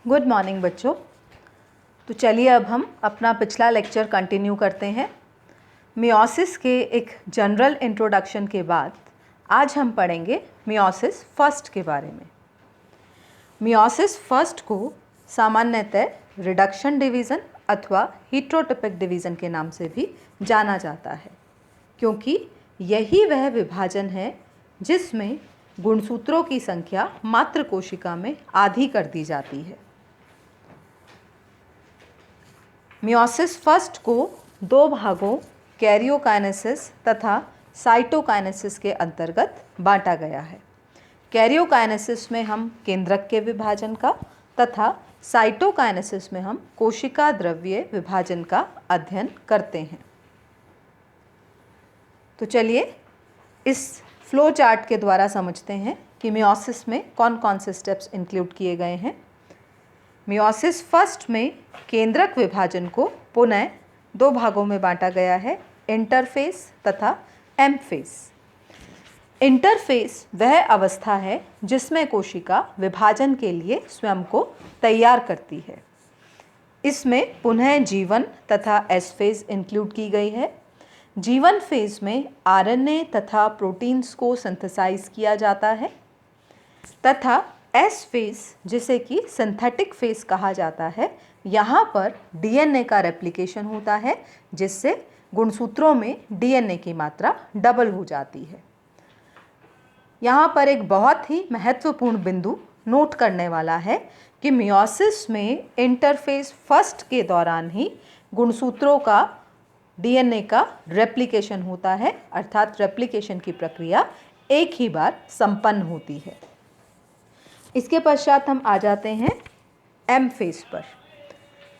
Good morning बच्चों। तो चलिए अब हम अपना पिछला लेक्चर कंटिन्यू करते हैं। मियोसिस के एक जनरल इंट्रोडक्शन के बाद आज हम पढ़ेंगे मियोसिस फर्स्ट के बारे में। मियोसिस फर्स्ट को सामान्यतः रिडक्शन डिवीज़न अथवा हीट्रोटिपिक डिवीज़न के नाम से भी जाना जाता है, क्योंकि यही वह विभाजन है जिसमें गुणसूत्रों की संख्या मात्र कोशिका में आधी कर दी जाती है। मियोसिस फर्स्ट को दो भागों कैरियोकाइनेसिस तथा साइटोकाइनेसिस के अंतर्गत बांटा गया है। कैरियोकाइनेसिस में हम केंद्रक के विभाजन का तथा साइटोकाइनेसिस में हम कोशिका द्रव्य विभाजन का अध्ययन करते हैं। तो चलिए इस फ्लो चार्ट के द्वारा समझते हैं कि मियोसिस में कौन कौन से स्टेप्स इंक्लूड किए गए हैं। मियोसिस फर्स्ट में केंद्रक विभाजन को पुनः दो भागों में बांटा गया है, इंटरफेस तथा एम फेस। इंटरफेस वह अवस्था है जिसमें कोशिका विभाजन के लिए स्वयं को तैयार करती है। इसमें पुनः जीवन तथा एस फेज इंक्लूड की गई है। जीवन फेज में आरएनए तथा प्रोटीन्स को सिंथेसाइज किया जाता है तथा एस फेज, जिसे कि सिंथेटिक फेज कहा जाता है, यहाँ पर डीएनए का रेप्लिकेशन होता है, जिससे गुणसूत्रों में डीएनए की मात्रा डबल हो जाती है। यहाँ पर एक बहुत ही महत्वपूर्ण बिंदु नोट करने वाला है कि मियोसिस में इंटरफेस फर्स्ट के दौरान ही गुणसूत्रों का डीएनए का रेप्लिकेशन होता है, अर्थात रेप्लिकेशन की प्रक्रिया एक ही बार संपन्न होती है। इसके पश्चात हम आ जाते हैं एम फेज पर।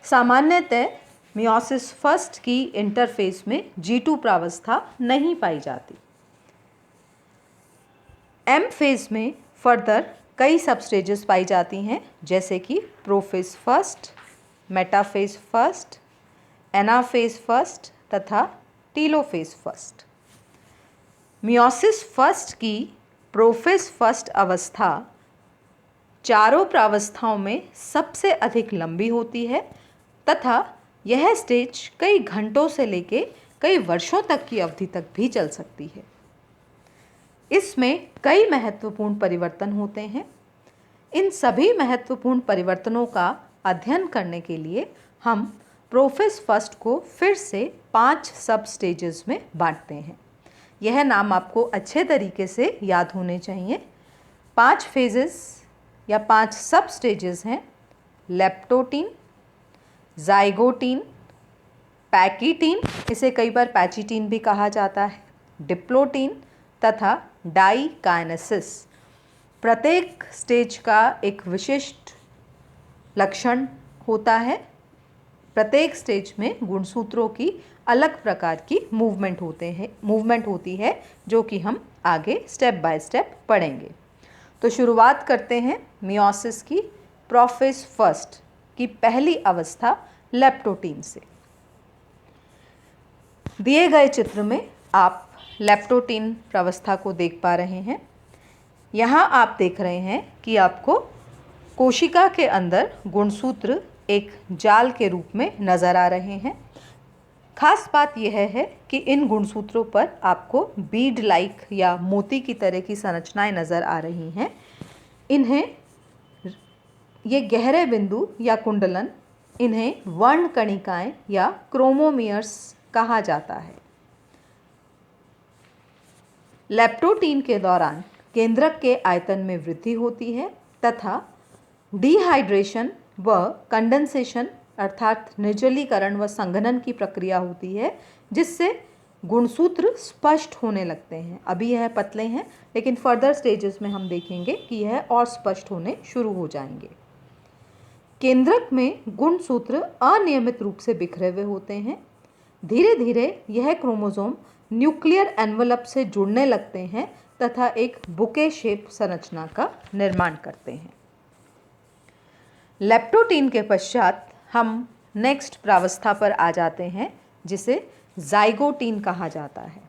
सामान्यतः मियोसिस फर्स्ट की इंटरफेस में G2 प्रावस्था नहीं पाई जाती। एम फेज में फर्दर कई सबस्टेजेस पाई जाती हैं, जैसे कि prophase first, metaphase first, anaphase first तथा टीलोफेज फर्स्ट। मियोसिस फर्स्ट की प्रोफेज फर्स्ट अवस्था चारों प्रावस्थाओं में सबसे अधिक लंबी होती है तथा यह स्टेज कई घंटों से लेके कई वर्षों तक की अवधि तक भी चल सकती है। इसमें कई महत्वपूर्ण परिवर्तन होते हैं। इन सभी महत्वपूर्ण परिवर्तनों का अध्ययन करने के लिए हम प्रोफेज फर्स्ट को फिर से 5 सब स्टेजेस में बांटते हैं। यह नाम आपको अच्छे तरीके से याद होने चाहिए। 5 फेजेस या 5 सब स्टेजेस हैं: लेप्टोटीन, जाइगोटीन, पैकीटीन, इसे कई बार पैचीटीन भी कहा जाता है, डिप्लोटीन तथा डाईकाइनेसिस। प्रत्येक स्टेज का एक विशिष्ट लक्षण होता है। प्रत्येक स्टेज में गुणसूत्रों की अलग प्रकार की मूवमेंट होती है, जो कि हम आगे स्टेप बाय स्टेप पढ़ेंगे। तो शुरुआत करते हैं मियोसिस की प्रोफेज फर्स्ट की पहली अवस्था लेप्टोटीन से। दिए गए चित्र में आप लेप्टोटीन प्रावस्था को देख पा रहे हैं। यहाँ आप देख रहे हैं कि आपको कोशिका के अंदर गुणसूत्र एक जाल के रूप में नज़र आ रहे हैं। खास बात यह है कि इन गुणसूत्रों पर आपको बीड लाइक या मोती की तरह की संरचनाएं नज़र आ रही हैं। ये गहरे बिंदु या कुंडलन, इन्हें वर्ण कणिकाएं या क्रोमोमियर्स कहा जाता है। लेप्टोटीन के दौरान केंद्रक के आयतन में वृद्धि होती है तथा डिहाइड्रेशन व कंडेंसेशन अर्थात निर्जलीकरण व संघनन की प्रक्रिया होती है, जिससे गुणसूत्र स्पष्ट होने लगते हैं। अभी यह पतले हैं, लेकिन फर्दर स्टेजेस में हम देखेंगे कि यह और स्पष्ट होने शुरू हो जाएंगे। केंद्रक में गुणसूत्र अनियमित रूप से बिखरे हुए होते हैं। धीरे धीरे यह क्रोमोसोम न्यूक्लियर एनवलप से जुड़ने लगते हैं तथा एक बुके शेप संरचना का निर्माण करते हैं। लेप्टोटीन के पश्चात हम नेक्स्ट प्रावस्था पर आ जाते हैं, जिसे जाइगोटीन कहा जाता है।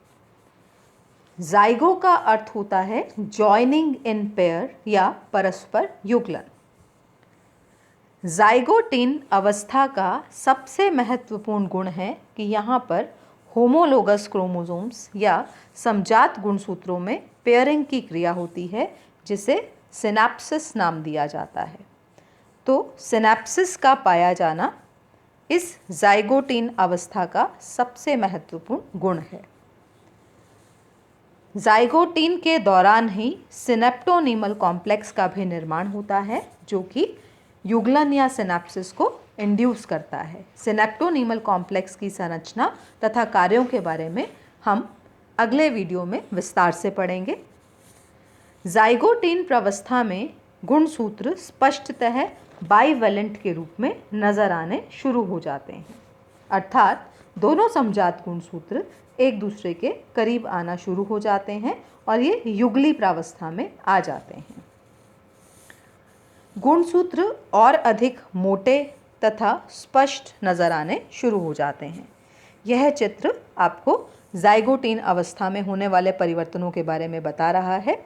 जाइगो का अर्थ होता है जॉइनिंग इन पेयर या परस्पर युगलन। जाइगोटीन अवस्था का सबसे महत्वपूर्ण गुण है कि यहाँ पर होमोलोगस क्रोमोसोम्स या समजात गुणसूत्रों में पेयरिंग की क्रिया होती है, जिसे सिनैप्सिस नाम दिया जाता है। तो सिनैप्सिस का पाया जाना इस जाइगोटीन अवस्था का सबसे महत्वपूर्ण गुण है। जाइगोटीन के दौरान ही सिनेप्टोनीमल कॉम्प्लेक्स का भी निर्माण होता है, जो कि युगलन या सिनैप्सिस को इंड्यूस करता है। सिनेप्टोनीमल कॉम्प्लेक्स की संरचना तथा कार्यों के बारे में हम अगले वीडियो में विस्तार से पढ़ेंगे। जाइगोटीन प्रावस्था में गुणसूत्र स्पष्टतः बाइवेलेंट के रूप में नजर आने शुरू हो जाते हैं, अर्थात दोनों समजात गुणसूत्र एक दूसरे के करीब आना शुरू हो जाते हैं और ये युगली प्रावस्था में आ जाते हैं। गुणसूत्र और अधिक मोटे तथा स्पष्ट नजर आने शुरू हो जाते हैं। यह चित्र आपको जाइगोटीन अवस्था में होने वाले परिवर्तनों के बारे में बता रहा है।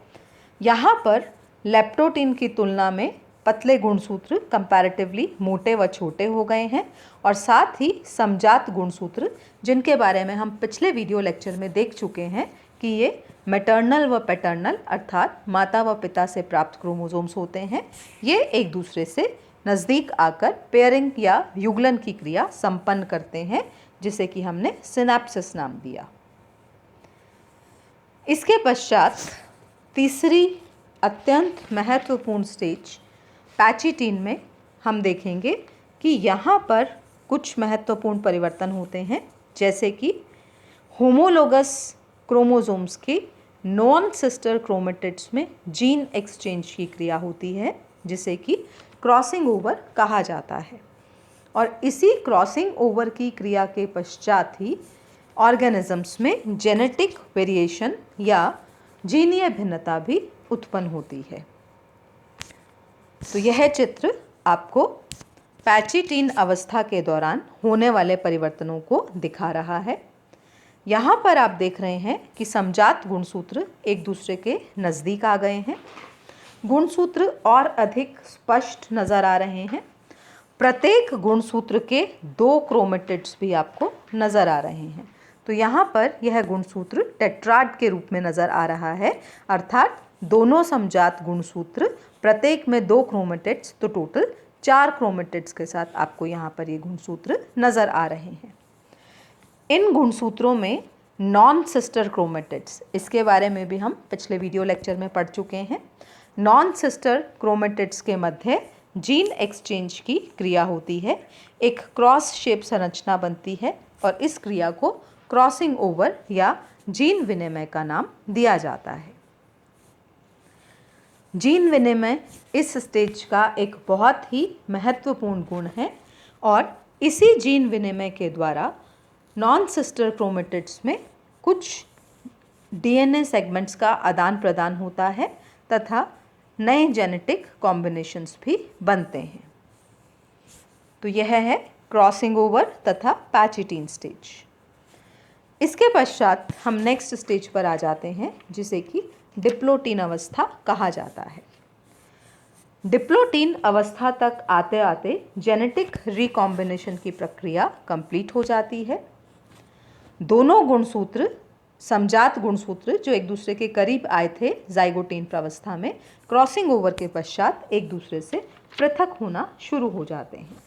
यहाँ पर लेप्टोटीन की तुलना में पतले गुणसूत्र कंपैरेटिवली मोटे व छोटे हो गए हैं और साथ ही समजात गुणसूत्र, जिनके बारे में हम पिछले वीडियो लेक्चर में देख चुके हैं कि ये मैटरनल व पैटर्नल अर्थात माता व पिता से प्राप्त क्रोमोसोम्स होते हैं, ये एक दूसरे से नज़दीक आकर पेयरिंग या युगलन की क्रिया संपन्न करते हैं, जिसे कि हमने सिनैप्सिस नाम दिया। इसके पश्चात तीसरी अत्यंत महत्वपूर्ण स्टेज पैचिटीन में हम देखेंगे कि यहाँ पर कुछ महत्वपूर्ण परिवर्तन होते हैं, जैसे कि होमोलोगस क्रोमोसोम्स की नॉन सिस्टर क्रोमेटिड्स में जीन एक्सचेंज की क्रिया होती है, जिसे कि क्रॉसिंग ओवर कहा जाता है। और इसी क्रॉसिंग ओवर की क्रिया के पश्चात ही ऑर्गेनिजम्स में जेनेटिक वेरिएशन या जीनीय भिन्नता भी उत्पन्न होती है। तो यह चित्र आपको पैचिटीन अवस्था के दौरान होने वाले परिवर्तनों को दिखा रहा है। यहाँ पर आप देख रहे हैं कि समजात गुणसूत्र एक दूसरे के नज़दीक आ गए हैं। गुणसूत्र और अधिक स्पष्ट नज़र आ रहे हैं। प्रत्येक गुणसूत्र के 2 क्रोमेटिड्स भी आपको नज़र आ रहे हैं। तो यहाँ पर यह गुणसूत्र टेट्राड के रूप में नज़र आ रहा है, अर्थात दोनों समजात गुणसूत्र प्रत्येक में 2 क्रोमेटिड्स, तो टोटल 4 क्रोमेटिड्स के साथ आपको यहाँ पर ये गुणसूत्र नज़र आ रहे हैं। इन गुणसूत्रों में नॉन सिस्टर क्रोमेटिड्स, इसके बारे में भी हम पिछले वीडियो लेक्चर में पढ़ चुके हैं। नॉन सिस्टर क्रोमेटिड्स के मध्य जीन एक्सचेंज की क्रिया होती है, एक क्रॉस शेप संरचना बनती है और इस क्रिया को क्रॉसिंग ओवर या जीन विनिमय का नाम दिया जाता है। जीन विनिमय इस स्टेज का एक बहुत ही महत्वपूर्ण गुण है और इसी जीन विनिमय के द्वारा नॉन सिस्टर क्रोमेटिड्स में कुछ डीएनए सेगमेंट्स का आदान प्रदान होता है तथा नए जेनेटिक कॉम्बिनेशंस भी बनते हैं। तो यह है क्रॉसिंग ओवर तथा पैचिटीन स्टेज। इसके पश्चात हम नेक्स्ट स्टेज पर आ जाते हैं, जिसे कि डिप्लोटीन अवस्था कहा जाता है। डिप्लोटीन अवस्था तक आते आते जेनेटिक रिकॉम्बिनेशन की प्रक्रिया कंप्लीट हो जाती है। दोनों गुणसूत्र, समजात गुणसूत्र जो एक दूसरे के करीब आए थे जाइगोटीन प्रावस्था में, क्रॉसिंग ओवर के पश्चात एक दूसरे से पृथक होना शुरू हो जाते हैं।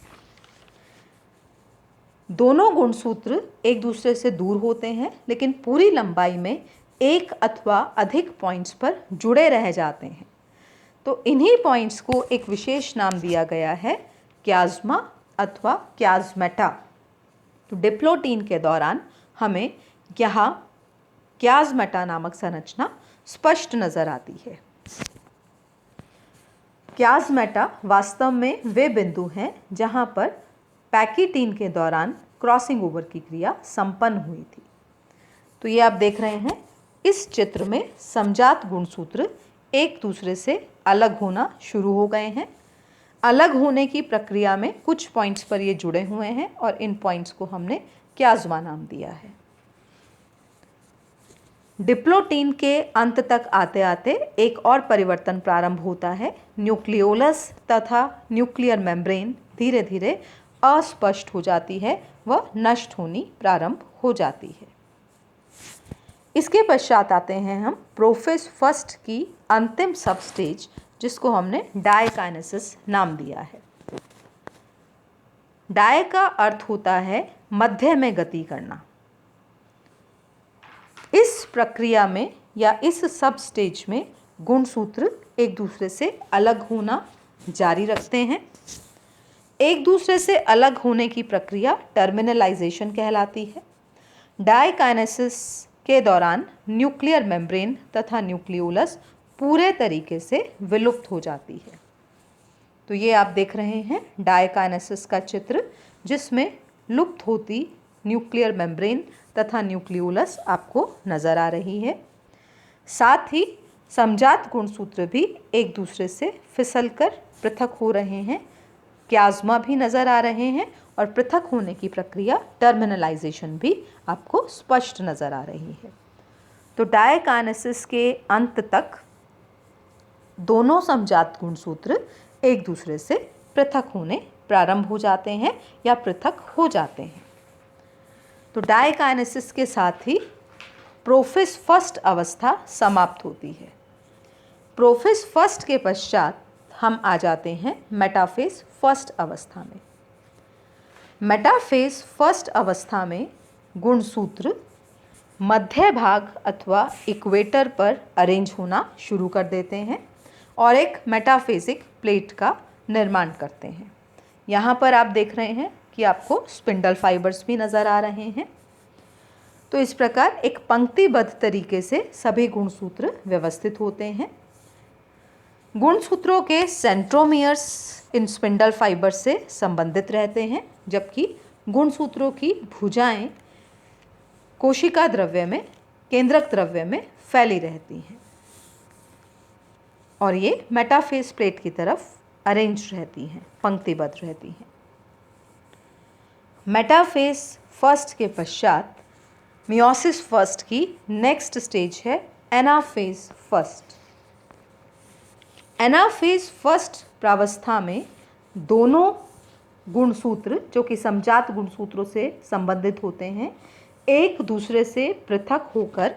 दोनों गुणसूत्र एक दूसरे से दूर होते हैं, लेकिन पूरी लंबाई में एक अथवा अधिक पॉइंट्स पर जुड़े रह जाते हैं। तो इन्हीं पॉइंट्स को एक विशेष नाम दिया गया है क्याज्मा अथवा क्याज्मेटा। तो डिप्लोटीन के दौरान हमें यहाँ क्याज्मेटा नामक संरचना स्पष्ट नजर आती है। क्याज्मेटा वास्तव में वे बिंदु हैं जहाँ पर पैकिटीन के दौरान क्रॉसिंग ओवर की क्रिया संपन्न हुई थी। तो ये आप देख रहे हैं, इस चित्र में समजात गुणसूत्र एक दूसरे से अलग होना शुरू हो गए हैं। अलग होने की प्रक्रिया में कुछ पॉइंट्स पर ये जुड़े हुए हैं और इन पॉइंट्स को हमने क्याज्मा नाम दिया है। डिप्लोटीन के अंत तक आते आते एक और परिवर्तन प्रारंभ होता है। न्यूक्लियोलस तथा न्यूक्लियर मेम्ब्रेन धीरे धीरे अस्पष्ट हो जाती है, वह नष्ट होनी प्रारंभ हो जाती है। इसके पश्चात आते हैं हम प्रोफेज फर्स्ट की अंतिम सब स्टेज, जिसको हमने डायकाइनेसिस नाम दिया है। डाय का अर्थ होता है मध्य में गति करना। इस प्रक्रिया में या इस सब स्टेज में गुणसूत्र एक दूसरे से अलग होना जारी रखते हैं। एक दूसरे से अलग होने की प्रक्रिया टर्मिनलाइजेशन कहलाती है। डायकाइनेसिस के दौरान न्यूक्लियर मेम्ब्रेन तथा न्यूक्लियोलस पूरे तरीके से विलुप्त हो जाती है। तो ये आप देख रहे हैं डायकाइनेसिस का चित्र, जिसमें लुप्त होती न्यूक्लियर मेम्ब्रेन तथा न्यूक्लियोलस आपको नज़र आ रही है। साथ ही समजात गुणसूत्र भी एक दूसरे से फिसलकर पृथक हो रहे हैं, क्याज्मा भी नज़र आ रहे हैं और पृथक होने की प्रक्रिया टर्मिनलाइजेशन भी आपको स्पष्ट नज़र आ रही है। तो डायकाइनेसिस के अंत तक दोनों समजात गुणसूत्र एक दूसरे से पृथक होने प्रारंभ हो जाते हैं या पृथक हो जाते हैं। तो डायकाइनेसिस के साथ ही प्रोफेज फर्स्ट अवस्था समाप्त होती है। प्रोफेज फर्स्ट के पश्चात हम आ जाते हैं मेटाफेज फर्स्ट अवस्था में। मेटाफेज फर्स्ट अवस्था में गुणसूत्र मध्य भाग अथवा इक्वेटर पर अरेंज होना शुरू कर देते हैं और एक मेटाफेजिक प्लेट का निर्माण करते हैं। यहाँ पर आप देख रहे हैं कि आपको स्पिंडल फाइबर्स भी नज़र आ रहे हैं। तो इस प्रकार एक पंक्तिबद्ध तरीके से सभी गुणसूत्र व्यवस्थित होते हैं। गुणसूत्रों के सेंट्रोमियर्स इन स्पिंडल फाइबर से संबंधित रहते हैं, जबकि गुणसूत्रों की भुजाएं कोशिका द्रव्य में, केंद्रक द्रव्य में फैली रहती हैं और ये मेटाफेज प्लेट की तरफ अरेंज रहती हैं, पंक्तिबद्ध रहती हैं। मेटाफेज फर्स्ट के पश्चात मियोसिस फर्स्ट की नेक्स्ट स्टेज है एनाफेज फर्स्ट। एनाफेज फर्स्ट प्रावस्था में दोनों गुणसूत्र जो कि समजात गुणसूत्रों से संबंधित होते हैं, एक दूसरे से पृथक होकर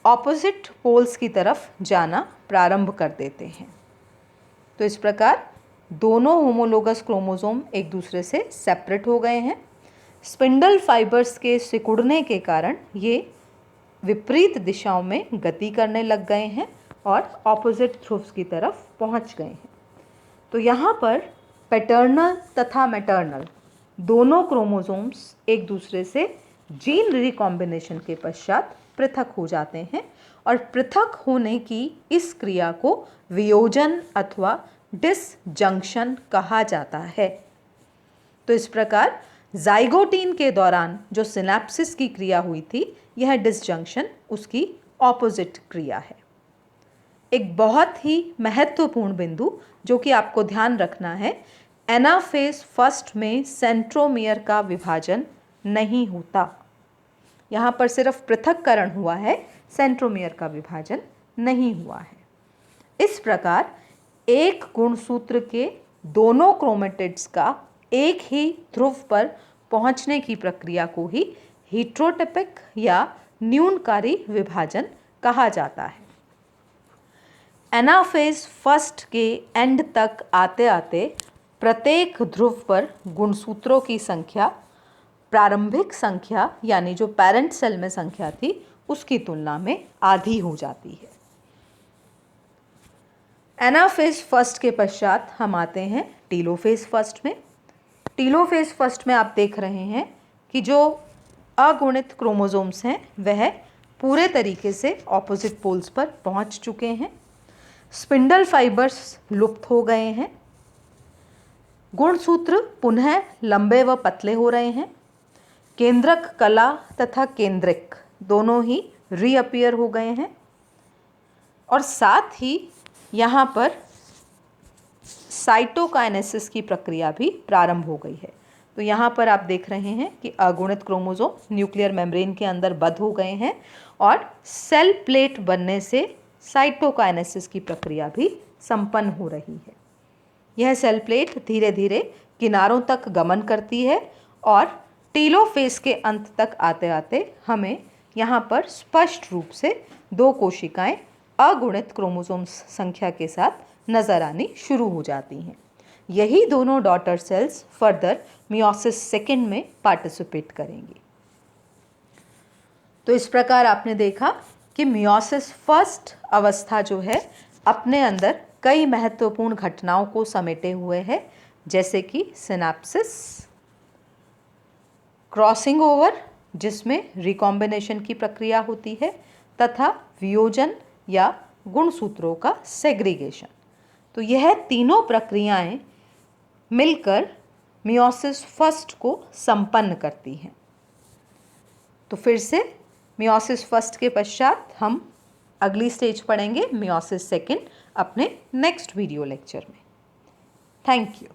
ऑपोजिट पोल्स की तरफ जाना प्रारंभ कर देते हैं। तो इस प्रकार दोनों होमोलोगस क्रोमोसोम एक दूसरे से सेपरेट हो गए हैं। स्पिंडल फाइबर्स के सिकुड़ने के कारण ये विपरीत दिशाओं में गति करने लग गए हैं और ऑपोजिट ध्रुव्स की तरफ पहुंच गए हैं। तो यहाँ पर पैटर्नल तथा मैटर्नल दोनों क्रोमोसोम्स एक दूसरे से जीन रिकॉम्बिनेशन के पश्चात पृथक हो जाते हैं और पृथक होने की इस क्रिया को वियोजन अथवा डिसजंक्शन कहा जाता है। तो इस प्रकार जाइगोटीन के दौरान जो सिनेप्सिस की क्रिया हुई थी, यह डिसजंक्शन उसकी ऑपोजिट क्रिया है। एक बहुत ही महत्वपूर्ण बिंदु जो कि आपको ध्यान रखना है, एनाफेज फर्स्ट में सेंट्रोमियर का विभाजन नहीं होता। यहाँ पर सिर्फ पृथक्करण हुआ है, सेंट्रोमियर का विभाजन नहीं हुआ है। इस प्रकार एक गुणसूत्र के दोनों क्रोमेटिड्स का एक ही ध्रुव पर पहुंचने की प्रक्रिया को ही हेटेरोटोपिक या न्यूनकारी विभाजन कहा जाता है। एनाफेज फर्स्ट के एंड तक आते आते प्रत्येक ध्रुव पर गुणसूत्रों की संख्या प्रारंभिक संख्या यानी जो पेरेंट सेल में संख्या थी उसकी तुलना में आधी हो जाती है। एनाफेज फर्स्ट के पश्चात हम आते हैं टीलोफेज फर्स्ट में। टीलोफेज फर्स्ट में आप देख रहे हैं कि जो अगुणित क्रोमोसोम्स हैं वह पूरे तरीके से ऑपोजिट पोल्स पर पहुंच चुके हैं। स्पिंडल फाइबर्स लुप्त हो गए हैं। गुणसूत्र पुनः लंबे व पतले हो रहे हैं। केंद्रक कला तथा केंद्रिक दोनों ही रीअपियर हो गए हैं और साथ ही यहाँ पर साइटोकाइनेसिस की प्रक्रिया भी प्रारंभ हो गई है। तो यहाँ पर आप देख रहे हैं कि अगुणित क्रोमोसोम न्यूक्लियर मेम्ब्रेन के अंदर बंध हो गए हैं और सेल प्लेट बनने से साइटोकाइनेसिस की प्रक्रिया भी संपन्न हो रही है। यह सेल प्लेट धीरे धीरे किनारों तक गमन करती है और टेलोफेज के अंत तक आते आते हमें यहाँ पर स्पष्ट रूप से 2 कोशिकाएं अगुणित क्रोमोसोम संख्या के साथ नजर आनी शुरू हो जाती हैं। यही दोनों daughter cells further meiosis second में पार्टिसिपेट करेंगी। तो इस प्रकार आपने देखा कि मियोसिस फर्स्ट अवस्था जो है अपने अंदर कई महत्वपूर्ण घटनाओं को समेटे हुए है, जैसे कि सिनेप्सिस, क्रॉसिंग ओवर जिसमें रिकॉम्बिनेशन की प्रक्रिया होती है, तथा वियोजन या गुणसूत्रों का सेग्रीगेशन। तो यह तीनों प्रक्रियाएं मिलकर मियोसिस फर्स्ट को संपन्न करती हैं। तो फिर से मियोसिस फर्स्ट के पश्चात हम अगली स्टेज पढ़ेंगे मियोसिस सेकेंड अपने नेक्स्ट वीडियो लेक्चर में। Thank you.